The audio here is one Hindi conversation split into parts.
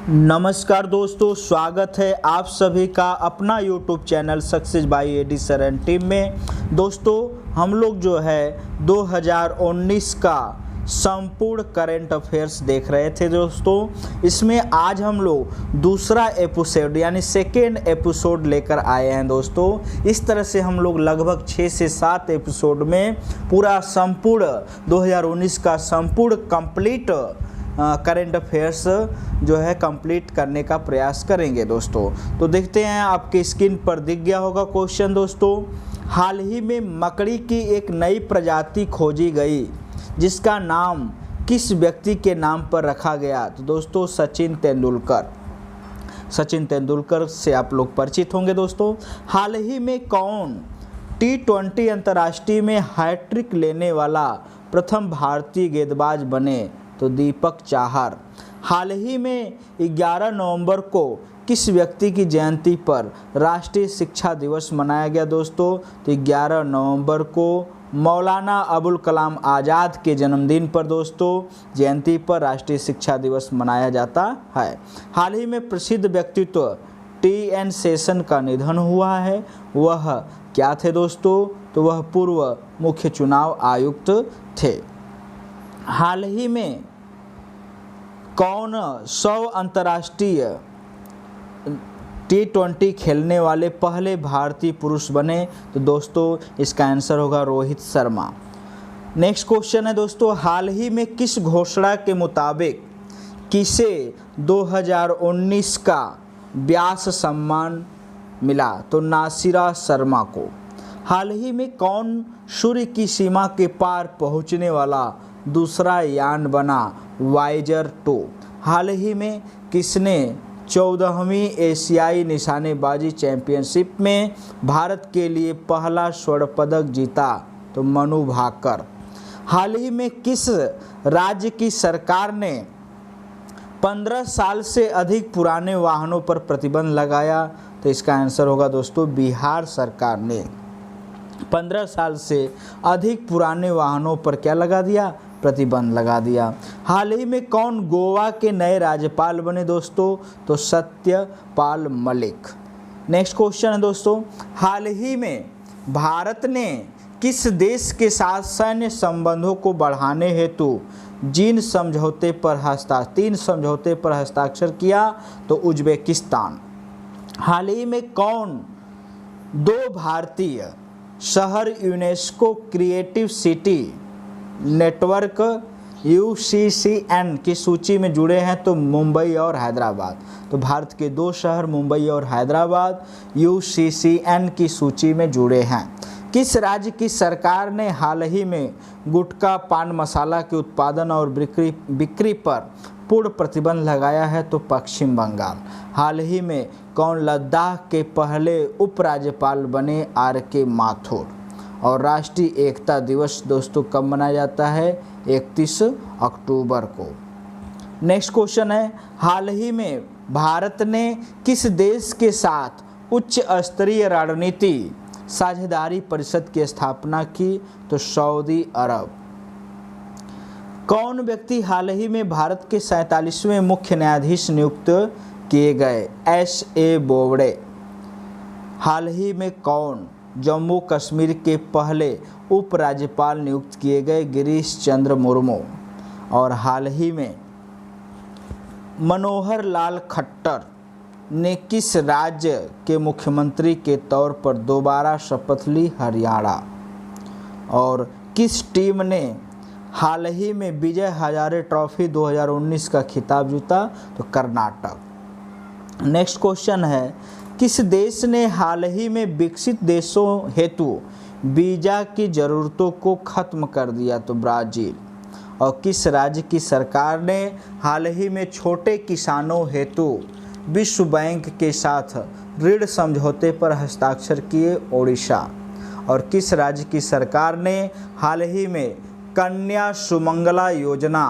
नमस्कार दोस्तों, स्वागत है आप सभी का अपना YouTube channel success by AD sir and team में। दोस्तों हम लोग जो है 2019 का संपूर्ण करंट अफेयर्स देख रहे थे। दोस्तों इसमें आज हम लोग दूसरा एपिसोड यानी सेकेंड एपिसोड लेकर आए हैं। दोस्तों इस तरह से हम लोग लगभग 6 से 7 एपिसोड में पूरा संपूर्ण 2019 का संपूर्ण कंप्लीट करंट अफेयर्स जो है कंप्लीट करने का प्रयास करेंगे। दोस्तों तो देखते हैं, आपके स्क्रीन पर दिख गया होगा क्वेश्चन। दोस्तों हाल ही में मकड़ी की एक नई प्रजाति खोजी गई जिसका नाम किस व्यक्ति के नाम पर रखा गया? तो दोस्तों सचिन तेंदुलकर से आप लोग परिचित होंगे। दोस्तों हाल ही में कौन T20 अंतर्राष्ट्रीय में हैट्रिक लेने वाला प्रथम भारतीय गेंदबाज बने? तो दीपक चाहर। हाल ही में 11 नवंबर को किस व्यक्ति की जयंती पर राष्ट्रीय शिक्षा दिवस मनाया गया? दोस्तों तो 11 नवंबर को मौलाना अबुल कलाम आज़ाद के जन्मदिन पर दोस्तों जयंती पर राष्ट्रीय शिक्षा दिवस मनाया जाता है। हाल ही में प्रसिद्ध व्यक्तित्व TN सेशन का निधन हुआ है। वह क्या थे? दोस्तों तो वह पूर्व मुख्य चुनाव आयुक्त थे। हाल ही में कौन 100 अंतर्राष्ट्रीय T20 खेलने वाले पहले भारतीय पुरुष बने? तो दोस्तों इसका आंसर होगा रोहित शर्मा। नेक्स्ट क्वेश्चन है दोस्तों, हाल ही में किस घोषणा के मुताबिक किसे 2019 का व्यास सम्मान मिला? तो नासिरा शर्मा को। हाल ही में कौन सूर्य की सीमा के पार पहुंचने वाला दूसरा यान बना? वायेजर 2। हाल ही में किसने 14वीं एशियाई निशानेबाजी चैंपियनशिप में भारत के लिए पहला स्वर्ण पदक जीता? तो मनु भाकर। हाल ही में किस राज्य की सरकार ने 15 साल से अधिक पुराने वाहनों पर प्रतिबंध लगाया? तो इसका आंसर होगा दोस्तों बिहार सरकार ने 15 साल से अधिक पुराने वाहनों पर क्या लगा दिया? प्रतिबंध लगा दिया। हाल ही में कौन गोवा के नए राज्यपाल बने? दोस्तों तो सत्यपाल मलिक। नेक्स्ट क्वेश्चन है दोस्तों, हाल ही में भारत ने किस देश के साथ सैन्य संबंधों को बढ़ाने हेतु तीन समझौते पर हस्ताक्षर किया? तो उज्बेकिस्तान। हाल ही में कौन 2 भारतीय शहर UNESCO creative city network UCCN की सूची में जुड़े हैं? तो मुंबई और हैदराबाद। तो भारत के 2 शहर मुंबई और हैदराबाद UCCN की सूची में जुड़े हैं। किस राज्य की सरकार ने हाल ही में गुटखा पान मसाला के उत्पादन और बिक्री पर पूर्ण प्रतिबंध लगाया है? तो पश्चिम बंगाल। हाल ही में कौन लद्दाख के पहले उपराज्यपाल बने? RK माथुर। और राष्ट्रीय एकता दिवस दोस्तों कब मनाया जाता है? 31 अक्टूबर को। नेक्स्ट क्वेश्चन है, हाल ही में भारत ने किस देश के साथ उच्च स्तरीय रणनीति साझेदारी परिषद की स्थापना की? तो सऊदी अरब। कौन व्यक्ति हाल ही में भारत के 47वें मुख्य न्यायाधीश नियुक्त किए गए? SA बोबड़े। हाल ही में कौन जम्मू कश्मीर के पहले उपराज्यपाल नियुक्त किए गए? गिरीश चंद्र मुर्मू। और हाल ही में मनोहर लाल खट्टर ने किस राज्य के मुख्यमंत्री के तौर पर दोबारा शपथ ली? हरियाणा। और किस टीम ने हाल ही में विजय हजारे ट्रॉफी 2019 का खिताब जीता? तो कर्नाटक। नेक्स्ट क्वेश्चन है, किस देश ने हाल ही में विकसित देशों हेतु वीज़ा की ज़रूरतों को ख़त्म कर दिया? तो ब्राज़ील। और किस राज्य की सरकार ने हाल ही में छोटे किसानों हेतु विश्व बैंक के साथ ऋण समझौते पर हस्ताक्षर किए? ओडिशा। और किस राज्य की सरकार ने हाल ही में कन्या सुमंगला योजना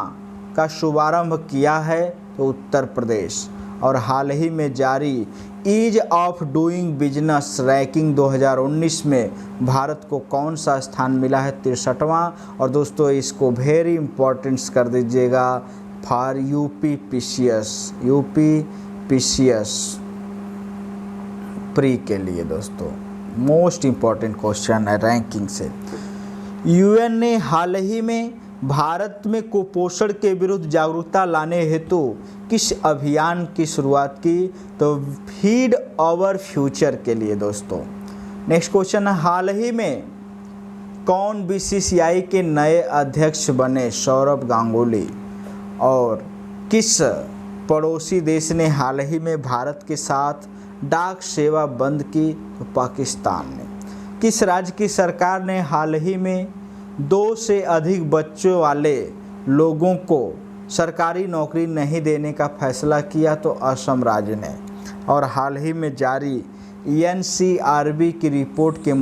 का शुभारंभ किया है? तो उत्तर प्रदेश। और हाल ही में जारी ease of doing business ranking 2019 में भारत को कौन सा स्थान मिला है? 63वां। और दोस्तों इसको वेरी इंपॉर्टेंट्स कर दीजिएगा, फॉर यूपी प्री के लिए दोस्तों मोस्ट इम्पॉर्टेंट क्वेश्चन है रैंकिंग से। यूएन ने हाल ही में भारत में कुपोषण के विरुद्ध जागरूकता लाने हेतु किस अभियान की शुरुआत की? तो फीड आवर फ्यूचर के लिए दोस्तों। नेक्स्ट क्वेश्चन है, हाल ही में कौन बीसीसीआई के नए अध्यक्ष बने? सौरभ गांगुली। और किस पड़ोसी देश ने हाल ही में भारत के साथ डाक सेवा बंद की? तो पाकिस्तान ने। किस राज्य की सरकार ने हाल ही में 2 से अधिक बच्चों वाले लोगों को सरकारी नौकरी नहीं देने का फैसला किया? तो असम राज्य ने। और हाल ही में जारी एनसीआरबी की रिपोर्ट के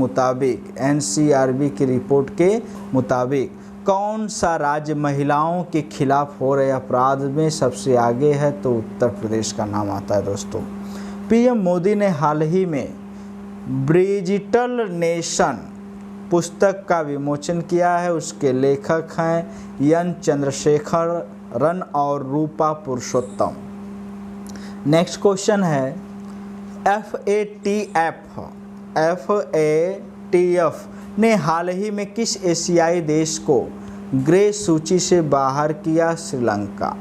मुताबिक कौन सा राज्य महिलाओं के खिलाफ हो रहे अपराध में सबसे आगे है? तो उत्तर प्रदेश का नाम आता है दोस्तों। पीएम मोदी ने हाल ही में डिजिटल नेशन पुस्तक का विमोचन किया है। उसके लेखक हैं एन चंद्रशेखरन और रूपा पुरुषोत्तम। नेक्स्ट क्वेश्चन है, FATF ने हाल ही में किस एशियाई देश को ग्रे सूची से बाहर किया? श्रीलंका।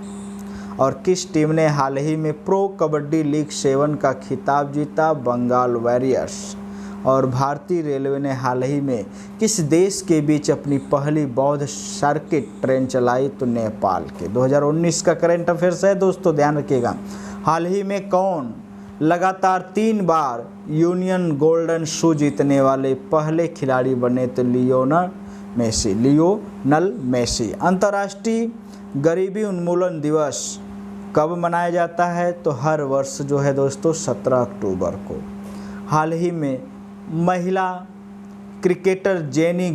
और किस टीम ने हाल ही में प्रो कबड्डी लीग 7 का खिताब जीता? बंगाल वॉरियर्स। और भारतीय रेलवे ने हाल ही में किस देश के बीच अपनी पहली बौद्ध सर्किट ट्रेन चलाई? तो नेपाल के। 2019 का करंट अफेयर्स है दोस्तों, ध्यान रखिएगा। हाल ही में कौन लगातार 3 बार यूनियन गोल्डन शू जीतने वाले पहले खिलाड़ी बने? तो लियोनल मेसी। अंतर्राष्ट्रीय गरीबी उन्मूलन दिवस कब मनाया जाता है? तो हर वर्ष जो है दोस्तों 17 अक्टूबर को। हाल ही में महिला क्रिकेटर जेनी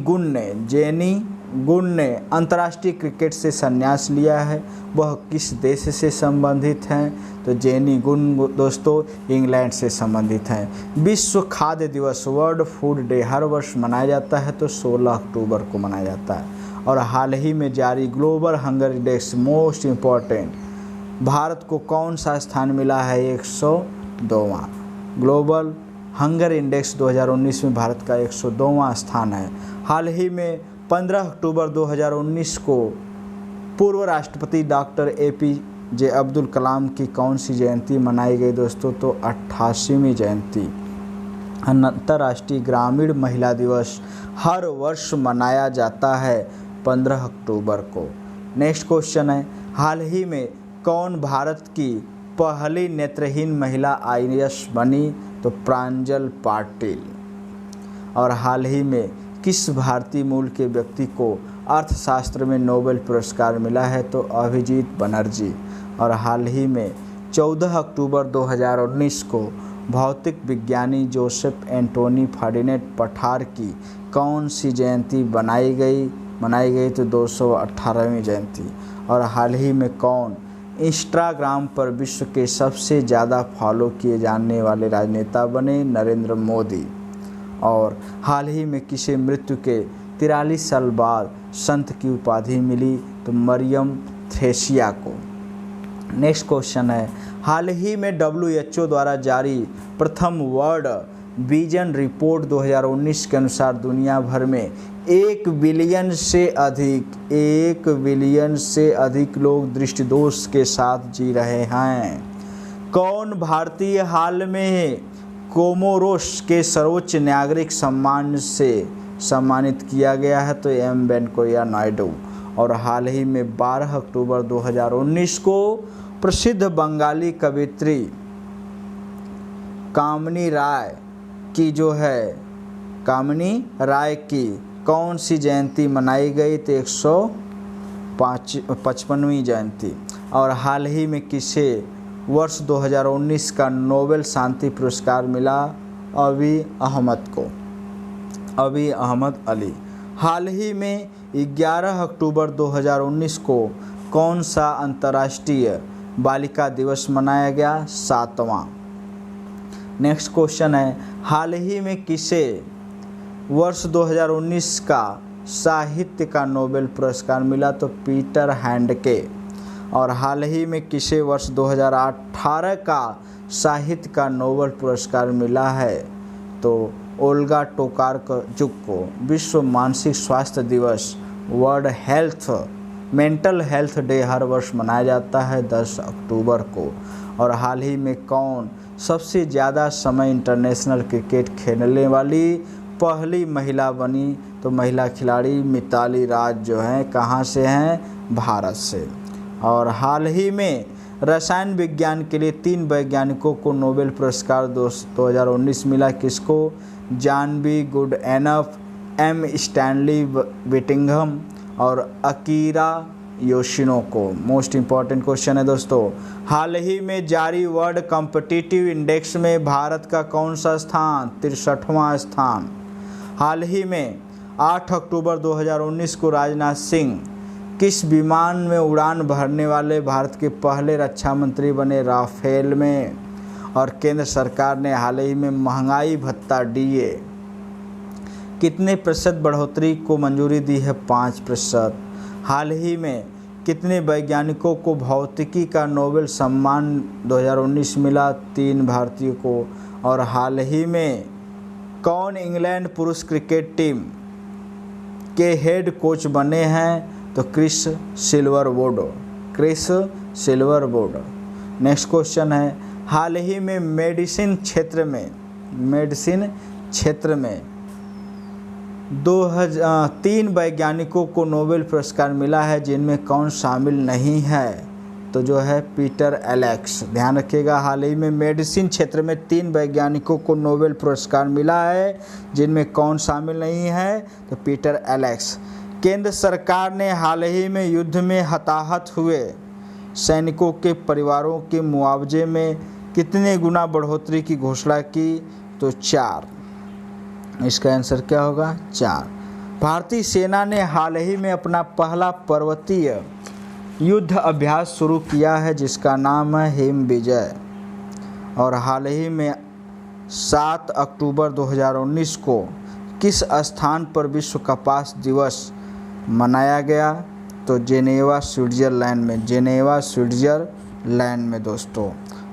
गुन ने अंतर्राष्ट्रीय क्रिकेट से संन्यास लिया है। वह किस देश से संबंधित हैं? तो जेनी गुन दोस्तों इंग्लैंड से संबंधित हैं। विश्व खाद्य दिवस वर्ल्ड फूड डे हर वर्ष मनाया जाता है, तो 16 अक्टूबर को मनाया जाता है। और हाल ही में जारी global hunger index most important, Bharat को कौन सा स्थान मिला है? 102वां। ग्लोबल हंगर इंडेक्स 2019 में भारत का 102वां स्थान है। हाल ही में 15 अक्टूबर 2019 को पूर्व राष्ट्रपति डॉक्टर APJ अब्दुल कलाम की कौन सी जयंती मनाई गई दोस्तों? तो 88वीं जयंती। अंतर्राष्ट्रीय ग्रामीण महिला दिवस हर वर्ष मनाया जाता है 15 अक्टूबर को। नेक्स्ट क्वेश्चन है, हाल ही में कौन भारत की पहली नेत्रहीन महिला IAS बनी? तो प्रांजल पाटिल। और हाल ही में किस भारतीय मूल के व्यक्ति को अर्थशास्त्र में नोबेल पुरस्कार मिला है? तो अभिजीत बनर्जी। और हाल ही में 14 अक्टूबर 2019 को भौतिक विज्ञानी जोसेफ एंटोनी फर्डिनेंड पठार की कौन सी जयंती मनाई गई? तो 218वीं जयंती। और हाल ही में कौन इंस्टाग्राम पर विश्व के सबसे ज़्यादा फॉलो किए जाने वाले राजनेता बने? नरेंद्र मोदी। और हाल ही में किसे मृत्यु के 43 साल बाद संत की उपाधि मिली? तो मरियम थ्रेसिया को। नेक्स्ट क्वेश्चन है, हाल ही में WHO द्वारा जारी प्रथम वर्ल्ड विजन रिपोर्ट 2019 के अनुसार दुनिया भर में 1 बिलियन से अधिक लोग दृष्टिदोष के साथ जी रहे हैं। कौन भारतीय हाल में कोमोरोस के सर्वोच्च नागरिक सम्मान से सम्मानित किया गया है? तो M वेंकैया नायडू। और हाल ही में 12 अक्टूबर 2019 को प्रसिद्ध बंगाली कवियत्री कामिनी राय की कौन सी जयंती मनाई गई? तो 155वीं जयंती। और हाल ही में किसे वर्ष 2019 का नोबेल शांति पुरस्कार मिला? अबी अहमद अली। हाल ही में 11 अक्टूबर 2019 को कौन सा अंतर्राष्ट्रीय बालिका दिवस मनाया गया? 7वां। नेक्स्ट क्वेश्चन है, हाल ही में किसे वर्ष 2019 का साहित्य का नोबेल पुरस्कार मिला? तो पीटर हैंडके। और हाल ही में किसे वर्ष 2018 का साहित्य का नोबेल पुरस्कार मिला है? तो ओल्गा टोकारचुक को। विश्व मानसिक स्वास्थ्य दिवस world health mental health day हर वर्ष मनाया जाता है 10 अक्टूबर को। और हाल ही में कौन सबसे ज़्यादा समय इंटरनेशनल क्रिकेट खेलने वाली पहली महिला बनी? तो महिला खिलाड़ी मिताली राज जो हैं कहाँ से हैं? भारत से। और हाल ही में रसायन विज्ञान के लिए 3 वैज्ञानिकों को नोबेल पुरस्कार 2019 मिला। किसको? जॉन बी गुडएनफ, एम स्टैनली विटिंघम और अकीरा योशिनो को। मोस्ट इम्पॉर्टेंट क्वेश्चन है दोस्तों। हाल ही में जारी वर्ल्ड कॉम्पिटिटिव इंडेक्स में भारत का कौन सा स्थान? 63वां स्थान। हाल ही में 8 अक्टूबर 2019 को राजनाथ सिंह किस विमान में उड़ान भरने वाले भारत के पहले रक्षा मंत्री बने? राफेल में। और केंद्र सरकार ने हाल ही में महंगाई भत्ता डीए कितने प्रतिशत बढ़ोतरी को मंजूरी दी है? 5%। हाल ही में कितने वैज्ञानिकों को भौतिकी का नोबेल सम्मान 2019 मिला? 3 भारतीयों को। और हाल ही में कौन इंग्लैंड पुरुष क्रिकेट टीम के हेड कोच बने हैं? तो क्रिस सिल्वरवुड। नेक्स्ट क्वेश्चन है, हाल ही में मेडिसिन क्षेत्र में 3 वैज्ञानिकों को नोबेल पुरस्कार मिला है, जिनमें कौन शामिल नहीं है? तो जो है पीटर एलेक्स। ध्यान रखिएगा, हाल ही में मेडिसिन क्षेत्र में 3 वैज्ञानिकों को नोबेल पुरस्कार मिला है, जिनमें कौन शामिल नहीं है? तो पीटर एलेक्स। केंद्र सरकार ने हाल ही में युद्ध में हताहत हुए सैनिकों के परिवारों के मुआवजे में कितने गुना बढ़ोतरी की घोषणा की? तो 4। इसका आंसर क्या होगा? 4। भारतीय सेना ने हाल ही में अपना पहला पर्वतीय युद्ध अभ्यास शुरू किया है, जिसका नाम है हिम विजय। और हाल ही में 7 अक्टूबर 2019 को किस स्थान पर विश्व कपास दिवस मनाया गया? तो जेनेवा स्विट्जरलैंड में दोस्तों।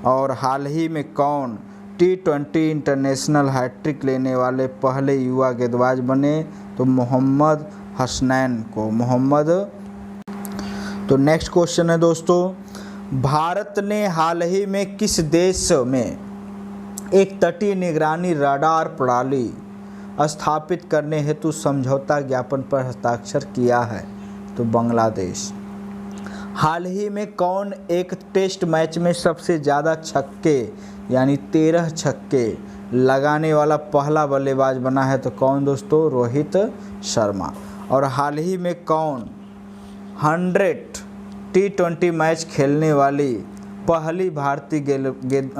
और हाल ही में कौन T20 इंटरनेशनल हैट्रिक लेने वाले पहले युवा गेंदबाज बने? तो मोहम्मद हसनैन को। तो नेक्स्ट क्वेश्चन है दोस्तों, भारत ने हाल ही में किस देश में एक तटीय निगरानी रडार प्रणाली स्थापित करने हेतु समझौता ज्ञापन पर हस्ताक्षर किया है? तो बांग्लादेश। हाल ही में कौन एक टेस्ट मैच में सबसे ज़्यादा छक्के यानी 13 छक्के लगाने वाला पहला बल्लेबाज बना है? तो कौन दोस्तों? रोहित शर्मा। और हाल ही में कौन 100 T20 मैच खेलने वाली पहली भारतीय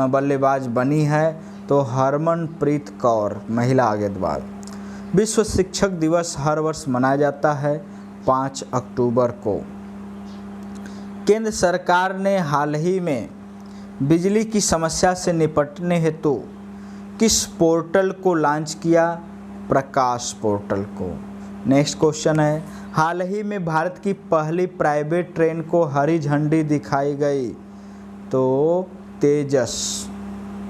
बल्लेबाज बनी है? तो हरमनप्रीत कौर, महिला गेंदबाज। विश्व शिक्षक दिवस हर वर्ष मनाया जाता है 5 अक्टूबर को। केंद्र सरकार ने हाल ही में बिजली की समस्या से निपटने हेतु किस पोर्टल को लॉन्च किया? प्रकाश पोर्टल को। नेक्स्ट क्वेश्चन है, हाल ही में भारत की पहली प्राइवेट ट्रेन को हरी झंडी दिखाई गई? तो तेजस।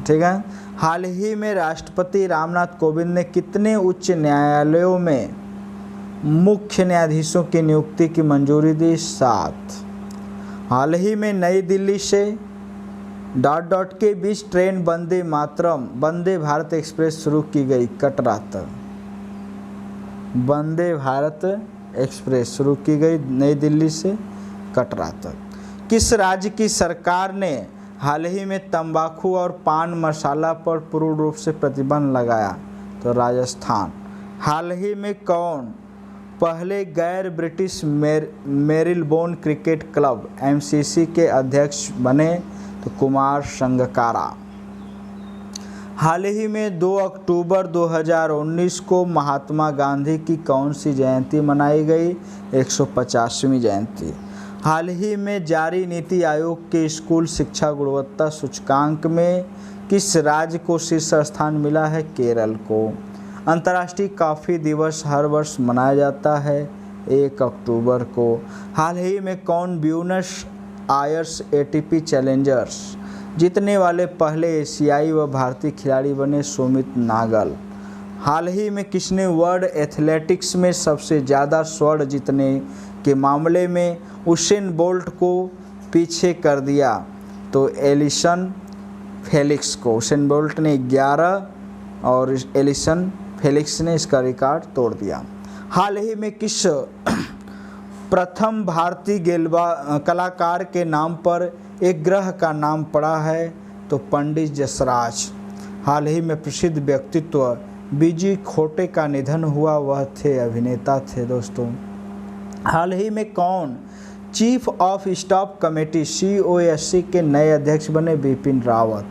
ठीक है। हाल ही में राष्ट्रपति रामनाथ कोविंद ने कितने उच्च न्यायालयों में मुख्य न्यायाधीशों की नियुक्ति की मंजूरी दी? 7। हाल ही में नई दिल्ली से ... के बीच ट्रेन वंदे भारत एक्सप्रेस शुरू की गई कटरा तक। वंदे भारत एक्सप्रेस शुरू की गई नई दिल्ली से कटरा तक। किस राज्य की सरकार ने हाल ही में तंबाकू और पान मसाला पर पूर्ण रूप से प्रतिबंध लगाया? तो राजस्थान। हाल ही में कौन पहले गैर ब्रिटिश मेरिलबोर्न क्रिकेट क्लब MCC के अध्यक्ष बने? तो कुमार संगकारा। हाल ही में 2 अक्टूबर 2019 को महात्मा गांधी की कौन सी जयंती मनाई गई? 150वीं जयंती। हाल ही में जारी नीति आयोग के स्कूल शिक्षा गुणवत्ता सूचकांक में किस राज्य को शीर्ष स्थान मिला है? केरल को। अंतर्राष्ट्रीय कॉफ़ी दिवस हर वर्ष मनाया जाता है 1 अक्टूबर को। हाल ही में कौन ब्यूनस आयर्स एटीपी चैलेंजर्स जीतने वाले पहले एशियाई व भारतीय खिलाड़ी बने सुमित नागल। हाल ही में किसने वर्ल्ड एथलेटिक्स में सबसे ज़्यादा स्वर्ण जीतने के मामले में उसेन बोल्ट को पीछे कर दिया? तो एलिसन फेलिक्स को। उसेन बोल्ट ने 11 और एलिसन फेलिक्स ने इसका रिकॉर्ड तोड़ दिया। हाल ही में किस प्रथम भारतीय कलाकार के नाम पर एक ग्रह का नाम पड़ा है? तो पंडित जसराज। हाल ही में प्रसिद्ध व्यक्तित्व बीजी खोटे का निधन हुआ, वह थे अभिनेता थे दोस्तों। हाल ही में कौन chief of staff committee COSC के नए अध्यक्ष बने? बिपिन रावत।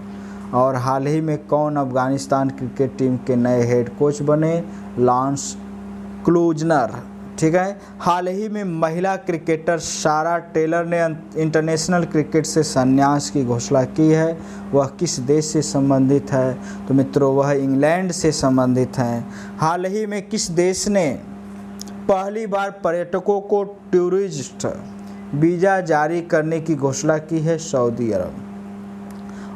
और हाल ही में कौन अफगानिस्तान क्रिकेट टीम के नए हेड कोच बने? Lance Klusener. ठीक है। हाल ही में महिला क्रिकेटर सारा टेलर ने इंटरनेशनल क्रिकेट से संन्यास की घोषणा की है, वह किस देश से संबंधित है? तो मित्रों वह इंग्लैंड से संबंधित हैं। हाल ही में किस देश ने पहली बार पर्यटकों को टूरिस्ट वीज़ा जारी करने की घोषणा की है? सऊदी अरब।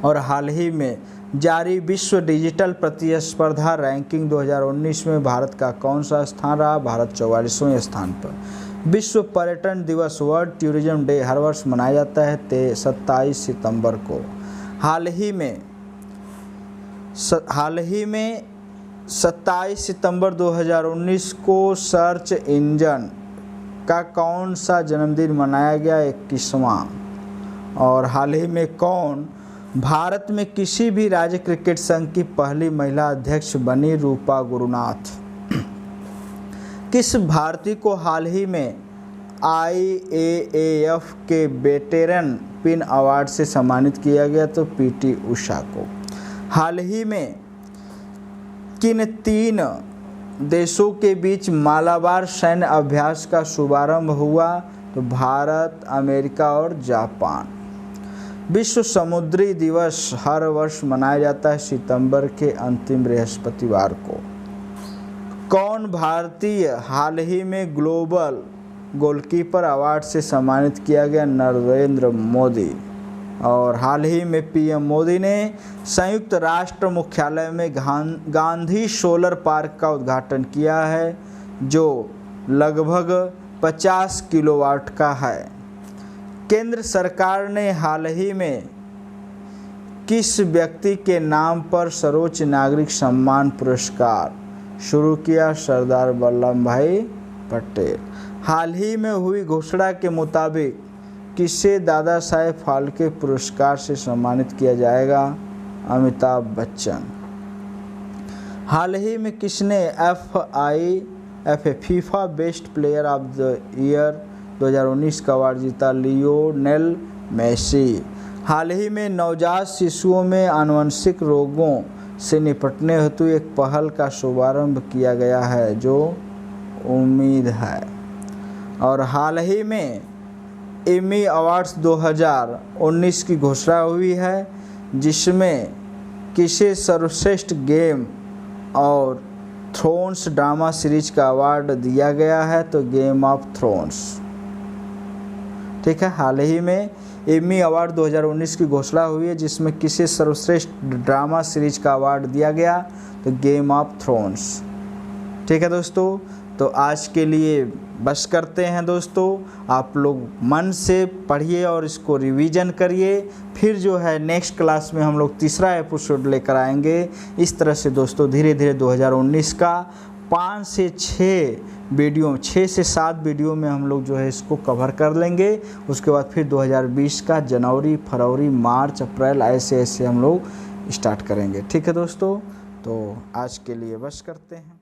और हाल ही में जारी विश्व डिजिटल प्रतिस्पर्धा रैंकिंग 2019 में भारत का कौन सा स्थान रहा? भारत 44वें स्थान पर। विश्व पर्यटन दिवस वर्ल्ड टूरिज्म डे हर वर्ष मनाया जाता है 27 सितंबर को। हाल ही में 27 सितंबर 2019 को सर्च इंजन का कौन सा जन्मदिन मनाया गया? 21वां। और हाल ही में कौन भारत में किसी भी राज्य क्रिकेट संघ की पहली महिला अध्यक्ष बनी? रूपा गुरुनाथ। किस भारतीय को हाल ही में IAAF के वेटेरन पिन अवार्ड से सम्मानित किया गया? तो PT उषा को। हाल ही में किन 3 देशों के बीच मालाबार सैन्य अभ्यास का शुभारंभ हुआ? तो भारत, अमेरिका और जापान। विश्व समुद्री दिवस हर वर्ष मनाया जाता है सितंबर के अंतिम बृहस्पतिवार को। कौन भारतीय हाल ही में ग्लोबल गोलकीपर अवार्ड से सम्मानित किया गया? नरेंद्र मोदी। और हाल ही में PM मोदी ने संयुक्त राष्ट्र मुख्यालय में गांधी सोलर पार्क का उद्घाटन किया है, जो लगभग 50 किलोवाट का है। केंद्र सरकार ने हाल ही में किस व्यक्ति के नाम पर सर्वोच्च नागरिक सम्मान पुरस्कार शुरू किया? सरदार वल्लभ भाई पटेल। हाल ही में हुई घोषणा के मुताबिक किसे दादा साहेब फाल्के पुरस्कार से सम्मानित किया जाएगा? अमिताभ बच्चन। हाल ही में किसने FIFA best player of the year 2019 का अवार्ड जीता? Lionel Messi. हाल ही में नवजात शिशुओं में आनुवंशिक रोगों से निपटने हेतु एक पहल का शुभारंभ किया गया है, जो उम्मीद है। और हाल ही में एमी अवार्ड्स 2019 की घोषणा हुई है, जिसमें किसे सर्वश्रेष्ठ गेम और थ्रोन्स ड्रामा सीरीज का अवार्ड दिया गया है? तो गेम ऑफ थ्रोन्स। ठीक है। हाल ही में एमी अवार्ड 2019 की घोषणा हुई है, जिसमें किसे सर्वश्रेष्ठ ड्रामा सीरीज का अवार्ड दिया गया? तो गेम ऑफ थ्रोन्स। ठीक है दोस्तों, तो आज के लिए बस करते हैं दोस्तों। आप लोग मन से पढ़िए और इसको रिवीजन करिए। फिर जो है नेक्स्ट क्लास में हम लोग तीसरा एपिसोड लेकर आएंगे। इस तरह से दोस्तों धीरे धीरे 2019 का 5 से 7 वीडियो में हम लोग जो है इसको कवर कर लेंगे। उसके बाद फिर 2020 का जनवरी, फरवरी, मार्च, अप्रैल ऐसे हम लोग स्टार्ट करेंगे। ठीक है दोस्तों, तो आज के लिए बस करते हैं।